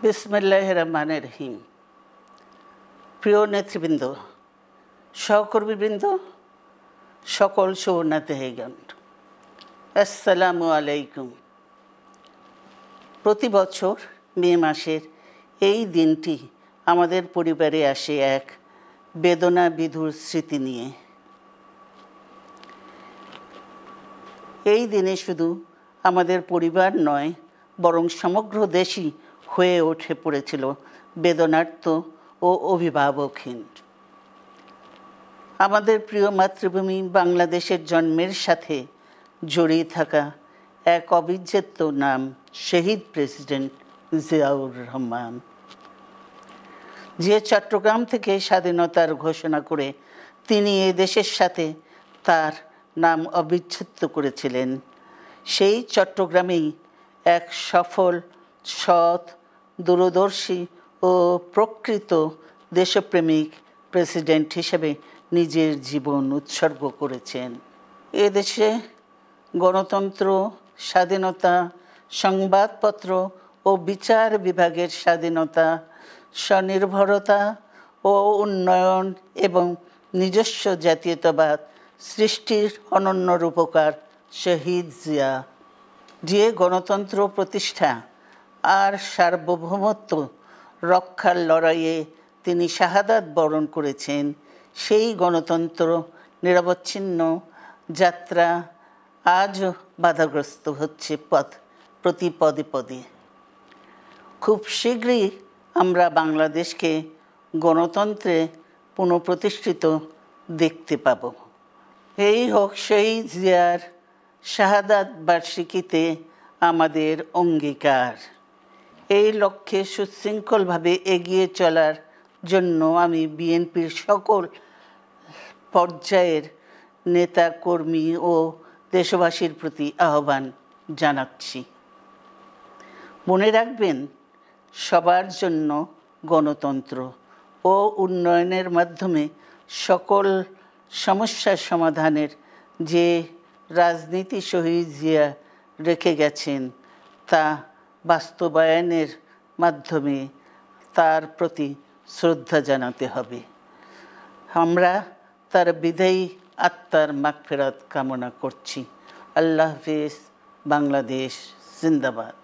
বিসমিল্লাহির রহমানির রহিম। প্রিয় নেতৃবৃন্দ, সহকর্মীবৃন্দ, সকল শরণার্থীগণ, আসসালামু আলাইকুম। প্রতি বছর মে মাসের এই দিনটি আমাদের পরিবারে আসে এক বেদনা বিধুর স্মৃতি নিয়ে। এই দিনে শুধু আমাদের পরিবার নয়, বরং সমগ্র দেশই হয়ে উঠে পড়েছিল বেদনার্ত ও অভিভাবকহীন। আমাদের প্রিয় মাতৃভূমি বাংলাদেশের জন্মের সাথে জড়িয়ে থাকা এক অবিচ্ছেদ্য নাম শহীদ প্রেসিডেন্ট জিয়াউর রহমান, যে চট্টগ্রাম থেকে স্বাধীনতার ঘোষণা করে তিনি এ দেশের সাথে তার নাম অবিচ্ছেদ্য করেছিলেন। সেই চট্টগ্রামেই এক সফল, সৎ, দূরদর্শী ও প্রকৃত দেশপ্রেমিক প্রেসিডেন্ট হিসেবে নিজের জীবন উৎসর্গ করেছেন। এদেশে গণতন্ত্র, স্বাধীনতা, সংবাদপত্র ও বিচার বিভাগের স্বাধীনতা, স্বনির্ভরতা ও উন্নয়ন এবং নিজস্ব জাতীয়তাবাদ সৃষ্টির অনন্য রূপকার শহীদ জিয়া, যে গণতন্ত্র প্রতিষ্ঠা আর সার্বভৌমত্ব রক্ষার লড়াইয়ে তিনি শাহাদাত বরণ করেছেন, সেই গণতন্ত্র নিরবচ্ছিন্ন যাত্রা আজও বাধাগ্রস্ত হচ্ছে প্রতি পদে পদে। খুব শীঘ্রই আমরা বাংলাদেশকে গণতন্ত্রে পুনঃপ্রতিষ্ঠিত দেখতে পাব। এই হোক শহীদ জিয়ার শাহাদাত বার্ষিকীতে আমাদের অঙ্গীকার। এই লক্ষ্যে সুশৃঙ্খলভাবে এগিয়ে চলার জন্য আমি বিএনপির সকল পর্যায়ের নেতা কর্মী ও দেশবাসীর প্রতি আহ্বান জানাচ্ছি। মনে রাখবেন, সবার জন্য গণতন্ত্র ও উন্নয়নের মাধ্যমে সকল সমস্যার সমাধানের যে রাজনীতি শহীদ জিয়া রেখে গেছেন, তা বাস্তবায়নের মাধ্যমে তার প্রতি শ্রদ্ধা জানাতে হবে। আমরা তার বিদায়ী আত্মার মাগফিরাত কামনা করছি। আল্লাহ হাফেজ। বাংলাদেশ জিন্দাবাদ।